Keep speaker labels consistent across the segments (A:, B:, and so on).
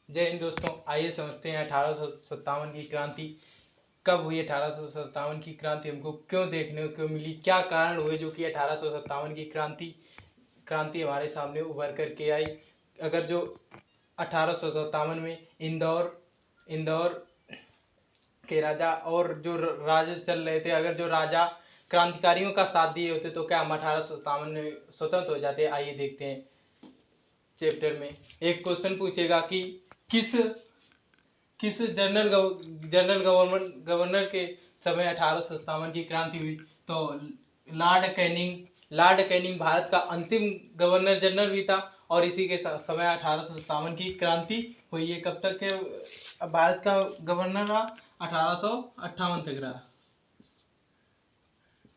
A: जय हिंद दोस्तों। आइए समझते हैं 1857 की क्रांति कब हुई। 1857 की क्रांति हमको क्यों देखने को मिली, क्या कारण हुए जो कि 1857 की क्रांति हमारे सामने उभर करके आई। अगर जो 1857 में इंदौर इंदौर के राजा और जो राजे चल रहे थे, अगर जो राजा क्रांतिकारियों का साथ दिए होते तो क्या हम 1857 में स्वतंत्र हो जाते। आइए देखते हैं। चैप्टर में एक क्वेश्चन पूछेगा कि किस किस गवर्नर के समय 1857 की क्रांति हुई। तो लॉर्ड कैनिंग भारत का अंतिम गवर्नर जनरल भी था और इसी के समय 1857 की क्रांति हुई है। कब तक के भारत का गवर्नर रहा? 1858 तक रहा।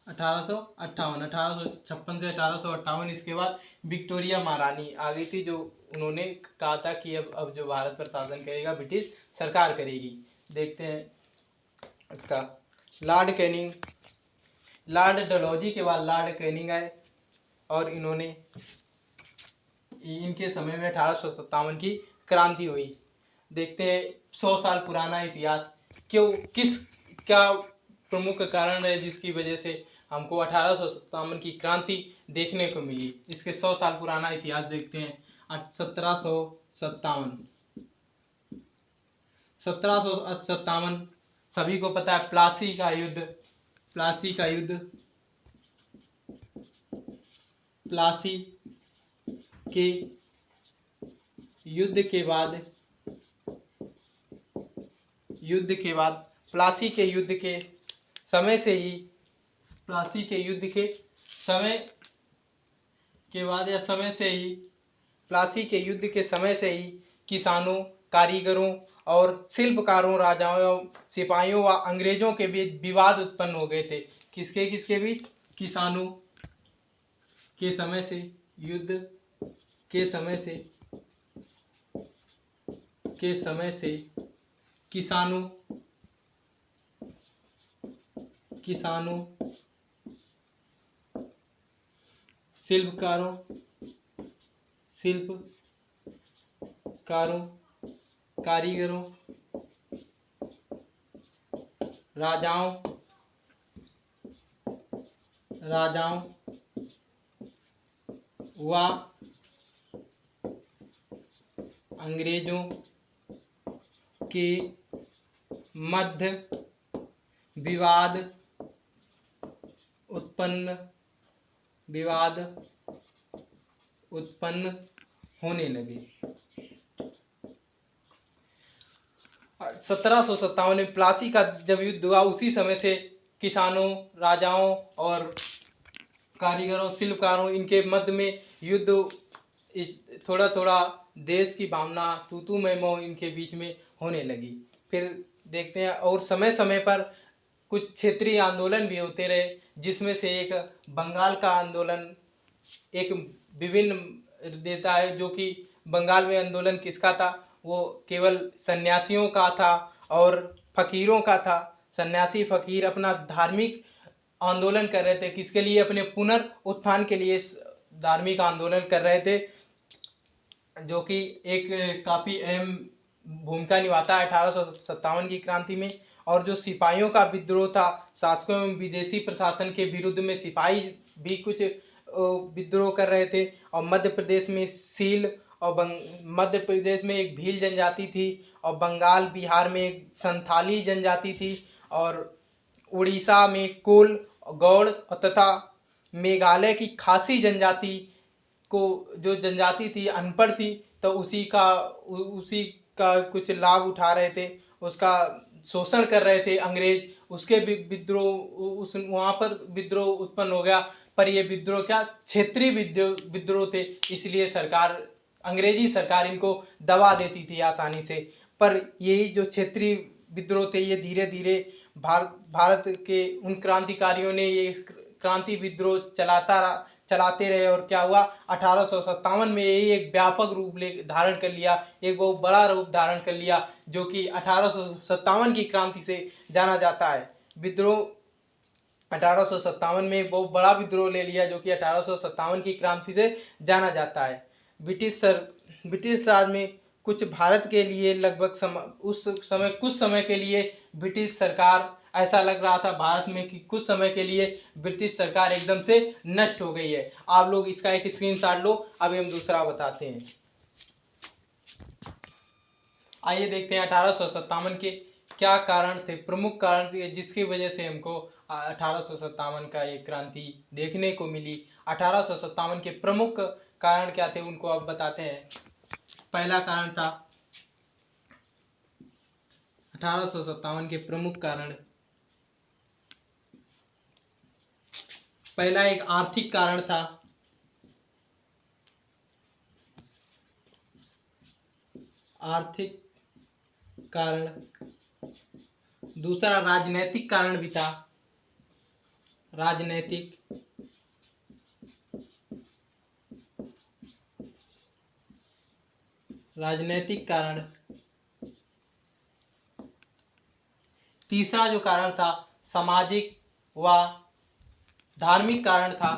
A: 1856 से 1858। इसके बाद विक्टोरिया महारानी आ गई थी, जो उन्होंने कहा था कि अब जो भारत पर शासन करेगा ब्रिटिश सरकार करेगी। देखते हैं इसका। लॉर्ड कैनिंग लॉर्ड डलहौजी के बाद लॉर्ड कैनिंग आए और इनके समय में 1857 की क्रांति हुई। देखते हैं 100 साल पुराना इतिहास। क्या प्रमुख कारण है जिसकी वजह से हमको 1857 की क्रांति देखने को मिली। इसके 100 साल पुराना इतिहास देखते हैं। 1757 सभी को पता है। प्लासी के युद्ध के बाद प्लासी के युद्ध के समय से ही प्लासी के युद्ध के समय के बाद या समय से ही प्लासी के युद्ध के समय से ही किसानों, कारीगरों और शिल्पकारों, राजाओं, सिपाहियों व अंग्रेजों के बीच विवाद उत्पन्न हो गए थे। किसके बीच? किसानों के समय से युद्ध के समय से किसानों शिल्पकारों कारीगरों, राजाओं व अंग्रेजों के मध्य विवाद उत्पन्न होने लगे। 1757 में प्लासी का जब युद्ध हुआ, उसी समय से किसानों, राजाओं और कारीगरों, शिल्पकारों, इनके मध्य में युद्ध, थोड़ा थोड़ा देश की भावना, तू मैं मैं इनके बीच में होने लगी। फिर देखते हैं और समय समय पर कुछ क्षेत्रीय आंदोलन भी होते रहे, जिसमें से एक बंगाल का आंदोलन एक विभिन्न देता है। जो कि बंगाल में आंदोलन किसका था? वो केवल सन्यासियों का था और फकीरों का था। सन्यासी फकीर अपना धार्मिक आंदोलन कर रहे थे। किसके लिए? अपने पुनरुत्थान के लिए धार्मिक आंदोलन कर रहे थे, जो कि एक काफ़ी अहम भूमिका निभाता है 1857 की क्रांति में। और जो सिपाहियों का विद्रोह था, शासकों एवं विदेशी प्रशासन के विरुद्ध में सिपाही भी कुछ विद्रोह कर रहे थे। और मध्य प्रदेश में सील और मध्य प्रदेश में एक भील जनजाति थी, और बंगाल, बिहार में एक संथाली जनजाति थी, और उड़ीसा में कोल, गौड़ तथा मेघालय की खासी जनजाति को, जो जनजाति थी अनपढ़ थी, तो उसी का कुछ लाभ उठा रहे थे, उसका शोषण कर रहे थे अंग्रेज। उसके भी विद्रोह, वहाँ पर विद्रोह उत्पन्न हो गया। पर ये विद्रोह क्या? क्षेत्रीय विद्रोह थे, इसलिए अंग्रेजी सरकार इनको दबा देती थी आसानी से। पर यही जो क्षेत्रीय विद्रोह थे, ये धीरे धीरे भारत के उन क्रांतिकारियों ने ये क्रांति विद्रोह चलाते रहे। और क्या हुआ? 1857 में यही एक व्यापक रूप धारण कर लिया, एक बहुत बड़ा रूप धारण कर लिया, जो कि 1857 की क्रांति से जाना जाता है। विद्रोह 1857 में एक बहुत बड़ा विद्रोह ले लिया, जो कि 1857 की क्रांति से जाना जाता है। ब्रिटिश राज में कुछ भारत के लिए लगभग उस समय कुछ समय के लिए ब्रिटिश सरकार, ऐसा लग रहा था भारत में कि कुछ समय के लिए ब्रिटिश सरकार एकदम से नष्ट हो गई है। आप लोग इसका एक स्क्रीनशॉट लो। अभी हम दूसरा बताते हैं। आइए देखते हैं 1857 के क्या कारण थे, प्रमुख कारण थे जिसकी वजह से हमको 1857 का एक क्रांति देखने को मिली। 1857 के प्रमुख कारण क्या थे उनको अब बताते हैं। पहला कारण था 1857 के प्रमुख कारण, पहला एक आर्थिक कारण था। आर्थिक कारण। दूसरा राजनैतिक कारण भी था। राजनैतिक कारण। तीसरा जो कारण था सामाजिक व धार्मिक कारण था।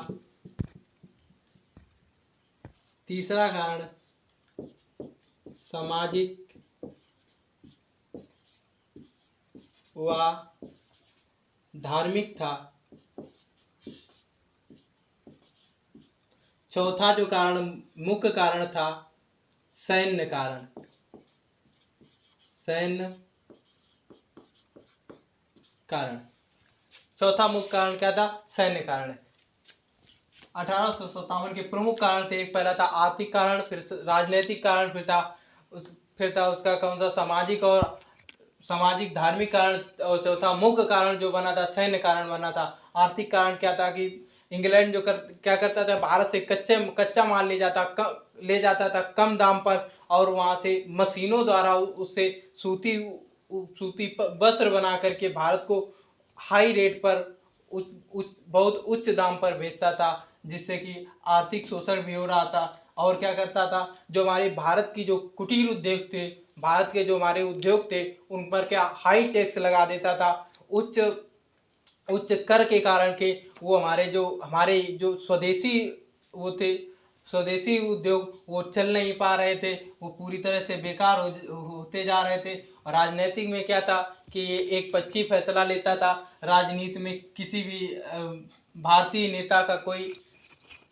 A: तीसरा कारण सामाजिक व धार्मिक था। चौथा जो कारण, मुख्य कारण था सैन्य कारण। सैन्य कारण। चौथा मुख्य कारण क्या था? सैन्य कारण। 1857 के प्रमुख कारण थे, एक पहला था आर्थिक कारण, फिर राजनीतिक कारण, फिर था उसका कौन सा सामाजिक धार्मिक कारण, और चौथा मुख्य कारण जो बना था सैन्य कारण बना था। आर्थिक कारण क्या था कि इंग्लैंड क्या करता था, भारत से कच्चा माल ले जाता था कम दाम पर, और वहां से मशीनों द्वारा उससे सूती वस्त्र बना करके भारत को हाई रेट पर बहुत उच्च दाम पर बेचता था, जिससे कि आर्थिक शोषण भी हो रहा था। और क्या करता था, जो हमारे भारत की जो कुटीर उद्योग थे, भारत के जो हमारे उद्योग थे, उन पर क्या हाई टैक्स लगा देता था, उच्च कर के कारण के वो हमारे जो स्वदेशी उद्योग वो चल नहीं पा रहे थे, वो पूरी तरह से बेकार होते जा रहे थे। और राजनीतिक में क्या था कि ये एक पक्षी फैसला लेता था। राजनीति में किसी भी भारतीय नेता का कोई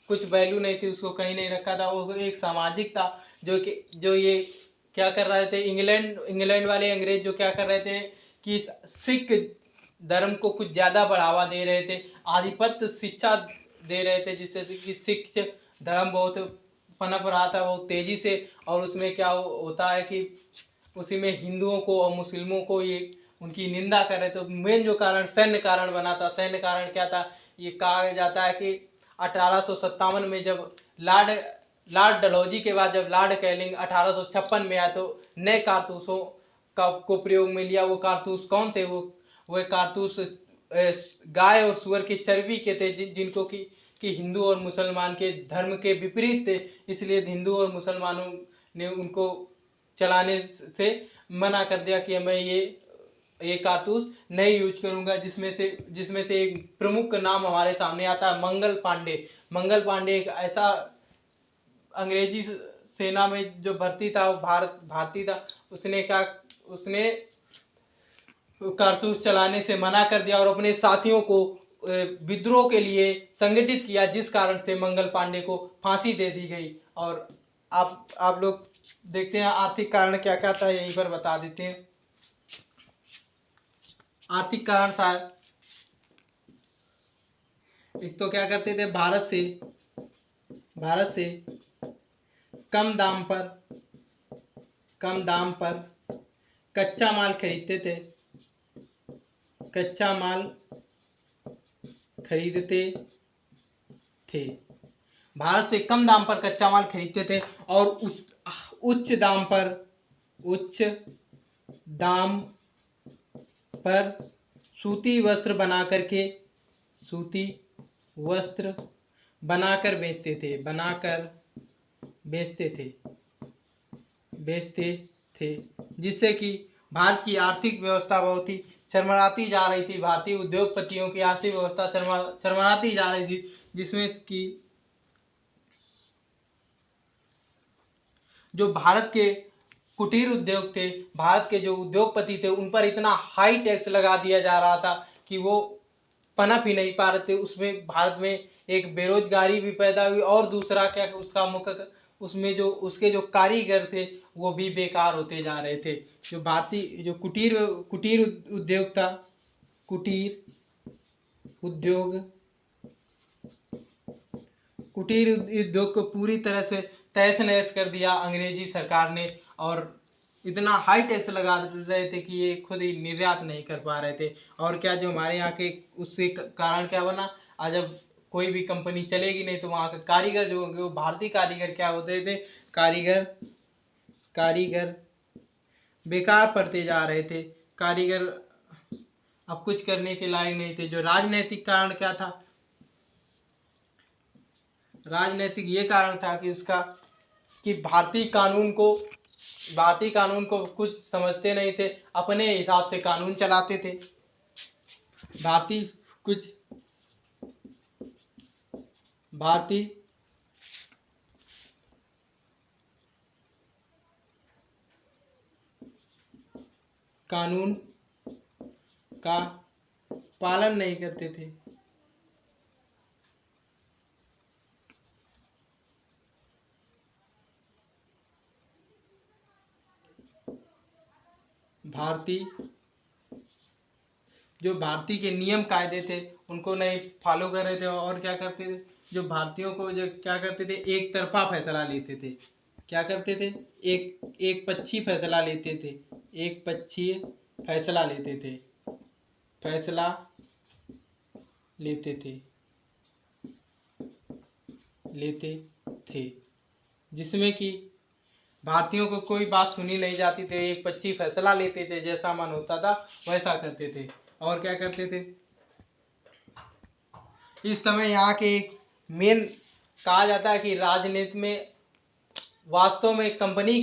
A: कुछ वैल्यू नहीं थी, उसको कहीं नहीं रखा था। वो एक सामाजिक था जो ये क्या कर रहे थे, इंग्लैंड वाले अंग्रेज जो क्या कर रहे थे कि सिख धर्म को कुछ ज़्यादा बढ़ावा दे रहे थे, आधिपत्य शिक्षा दे रहे थे, जिससे कि सिख धर्म बहुत पनप रहा था बहुत तेज़ी से। और उसमें क्या होता है कि उसी में हिंदुओं को और मुस्लिमों को ये उनकी निंदा कर रहे थे। तो मेन जो कारण सैन्य कारण बना था। सैन्य कारण क्या था, ये कहा जाता है कि 1857 में जब लॉर्ड डलहौजी के बाद जब लॉर्ड कैनिंग 1856 में आया, तो नए कारतूसों को प्रयोग में लिया। वो कारतूस कौन थे? वो कारतूस गाय और सुअर की चर्बी के थे, जिनको कि हिंदू और मुसलमान के धर्म के विपरीत थे। इसलिए हिंदू और मुसलमानों ने उनको चलाने से मना कर दिया कि मैं ये कारतूस नहीं यूज करूंगा। जिसमें से एक प्रमुख नाम हमारे सामने आता है मंगल पांडे। मंगल पांडे एक ऐसा अंग्रेजी सेना में जो भर्ती था, भारतीय था। उसने कारतूस चलाने से मना कर दिया और अपने साथियों को विद्रोह के लिए संगठित किया, जिस कारण से मंगल पांडे को फांसी दे दी गई। और आप लोग देखते हैं आर्थिक कारण क्या क्या था, यहीं पर बता देते हैं। आर्थिक कारण था, एक तो क्या करते थे, भारत से कम दाम पर कच्चा माल खरीदते थे। भारत से कम दाम पर कच्चा माल खरीदते थे और उच्च दाम पर सूती वस्त्र बनाकर बेचते थे, जिससे कि भारत की आर्थिक व्यवस्था बहुत ही चरमराती जा रही थी। भारतीय उद्योगपतियों की आर्थिक व्यवस्था चरमराती जा रही थी, जिसमें कि जो भारत के कुटीर उद्योग थे, भारत के जो उद्योगपति थे, उन पर इतना हाई टैक्स लगा दिया जा रहा था कि वो पनप ही नहीं पा रहे थे। उसमें भारत में एक बेरोजगारी भी पैदा हुई, और दूसरा क्या उसका मुख्य उसमें जो उसके जो कारीगर थे वो भी बेकार होते जा रहे थे। जो भारतीय जो कुटीर कुटीर उद्योग था, कुटीर उद्योग कुटीर उद्योग को पूरी तरह से तहस नहस कर दिया अंग्रेजी सरकार ने, और इतना हाई टैक्स लगा रहे थे कि ये खुद ही निर्यात नहीं कर पा रहे थे। और क्या जो हमारे यहाँ के उससे कारण क्या बना, आज जब कोई भी कंपनी चलेगी नहीं तो वहाँ के कारीगर जो होंगे वो भारतीय कारीगर क्या होते थे, कारीगर कारीगर बेकार पड़ते जा रहे थे। कारीगर अब कुछ करने के लायक नहीं थे। जो राजनीतिक कारण क्या था, राजनीतिक ये कारण था कि उसका कि भारतीय कानून को कुछ समझते नहीं थे, अपने हिसाब से कानून चलाते थे। भारतीय कुछ भारतीय कानून का पालन नहीं करते थे। भारतीय जो भारतीय के नियम कायदे थे उनको नहीं फॉलो कर रहे थे, और क्या करते थे, जो भारतीयों को जो क्या करते थे, एक तरफा फैसला लेते थे। क्या करते थे, एक पक्षी फैसला लेते थे, एक पक्षीय फैसला लेते थे, फैसला लेते थे लेते थे जिसमें कि भारतीयों को कोई बात सुनी नहीं जाती थी। एक पक्षी फैसला लेते थे, जैसा मन होता था वैसा करते थे। और क्या करते थे, इस समय यहाँ के एक मेन कहा जाता है कि राजनीति में वास्तव में कंपनी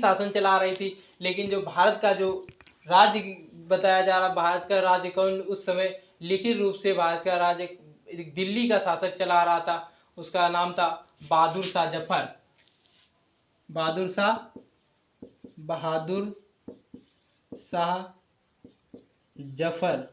A: शासन चला रही थी, लेकिन जो भारत का जो राज्य बताया जा रहा, भारत का राज्य कौन उस समय लिखित रूप से भारत का राज्य दिल्ली का शासक चला रहा था, उसका नाम था बहादुर शाह जफर। बहादुर शाह जफर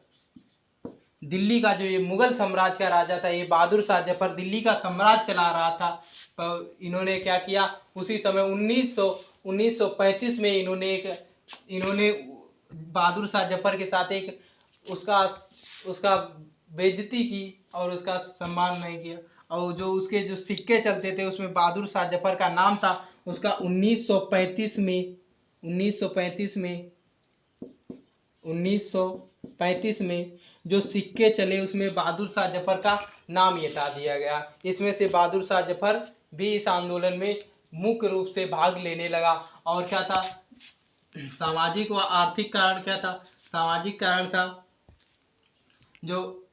A: दिल्ली का जो ये मुगल साम्राज्य का राजा था, ये बहादुर शाह जफर दिल्ली का साम्राज्य चला रहा था। तो इन्होंने क्या किया, उसी समय 1935 में इन्होंने बहादुर शाह जफर के साथ एक उसका बेइज्जती की और उसका सम्मान नहीं किया। और जो उसके जो सिक्के चलते थे उसमें बहादुर शाह जफर का नाम था। उसका 1935 में जो सिक्के चले उसमें बहादुर शाह जफर का नाम ही हटा दिया गया। इसमें से बहादुर शाह जफर भी इस आंदोलन में मुख्य रूप से भाग लेने लगा। और क्या था, सामाजिक व आर्थिक कारण क्या था, सामाजिक कारण था जो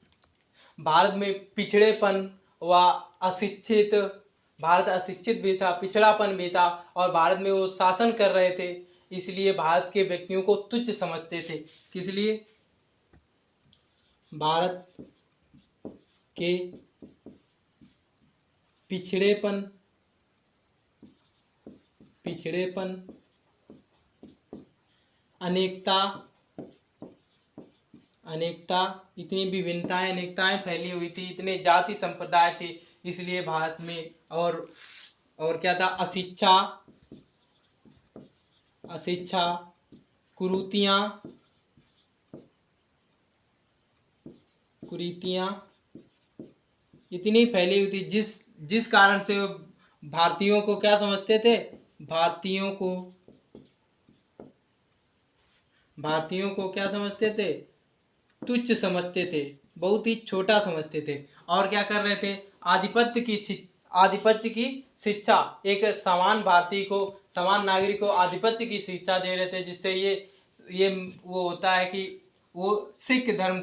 A: भारत में पिछड़ेपन व अशिक्षित, भारत अशिक्षित भी था, पिछड़ापन भी था, और भारत में वो शासन कर रहे थे, इसलिए भारत के व्यक्तियों को तुच्छ समझते थे। किस लिए, भारत के पिछड़ेपन अनेकता इतनी विभिन्नताएं अनेकताएं फैली हुई थी, इतने जाति संप्रदाय थे, इसलिए भारत में और क्या था, अशिक्षा कुरीतियां इतनी फैली हुई थी, जिस कारण से भारतीयों को क्या समझते थे, भारतीयों को क्या समझते थे, तुच्छ समझते थे, बहुत ही छोटा समझते थे। और क्या कर रहे थे, आधिपत्य की शिक्षा, एक समान नागरिक को आधिपत्य की शिक्षा दे रहे थे, जिससे ये वो होता है कि वो सिख धर्म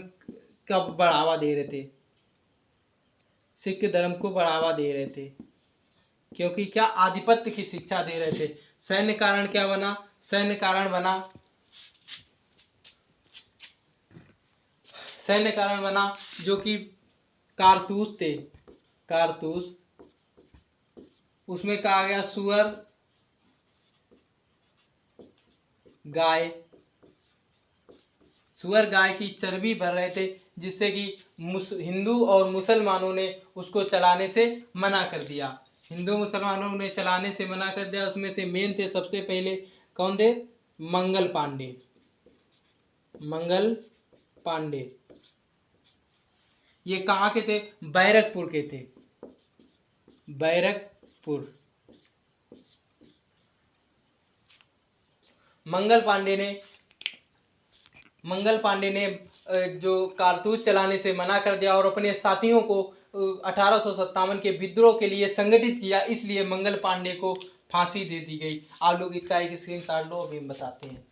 A: का बढ़ावा दे रहे थे, सिख धर्म को बढ़ावा दे रहे थे, क्योंकि क्या आधिपत्य की शिक्षा दे रहे थे। सैन्य कारण क्या बना, सैन्य कारण बना जो कि कारतूस थे, उसमें कहा गया गाय की चर्बी भर रहे थे, जिससे कि हिंदू और मुसलमानों ने उसको चलाने से मना कर दिया। हिंदू मुसलमानों ने चलाने से मना कर दिया। उसमें से मेन थे सबसे पहले कौन थे? मंगल पांडे। मंगल पांडे ये कहाँ के थे? बैरकपुर के थे। बैरकपुर। मंगल पांडे ने जो कारतूस चलाने से मना कर दिया और अपने साथियों को 1857 के विद्रोह के लिए संगठित किया, इसलिए मंगल पांडे को फांसी दे दी गई। आप लोग इसका एक स्क्रीनशॉट लो, अभी हम बताते हैं।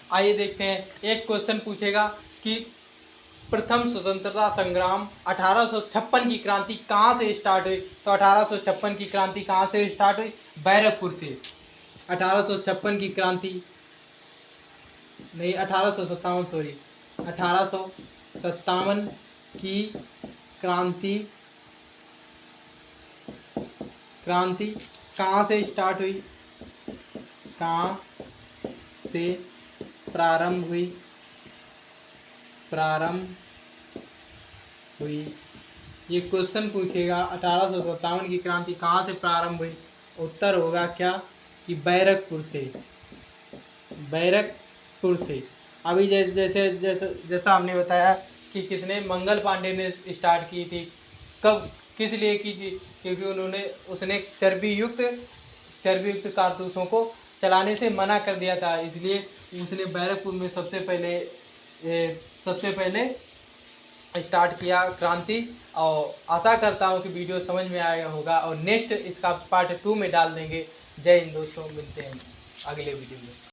A: आइए देखते हैं। एक क्वेश्चन पूछेगा कि प्रथम स्वतंत्रता संग्राम 1856 की क्रांति कहाँ से स्टार्ट हुई? तो 1856 की क्रांति कहाँ से स्टार्ट हुई? बैरकपुर से। 1856 की क्रांति नहीं, 1857, सॉरी, 1857 की क्रांति कहाँ से स्टार्ट हुई? कहाँ से प्रारंभ हुई? ये क्वेश्चन पूछेगा 1857 की क्रांति कहाँ से प्रारंभ हुई? उत्तर होगा क्या कि बैरकपुर से। अभी जैसा हमने बताया कि किसने? मंगल पांडे ने स्टार्ट की थी। कब, किस लिए की थी? क्योंकि उसने चर्बी युक्त कारतूसों को चलाने से मना कर दिया था, इसलिए उसने बैरकपुर में सबसे पहले स्टार्ट किया क्रांति। और आशा करता हूँ कि वीडियो समझ में आया होगा और नेक्स्ट इसका पार्ट 2 में डाल देंगे। जय हिंद दोस्तों, मिलते हैं अगले वीडियो में।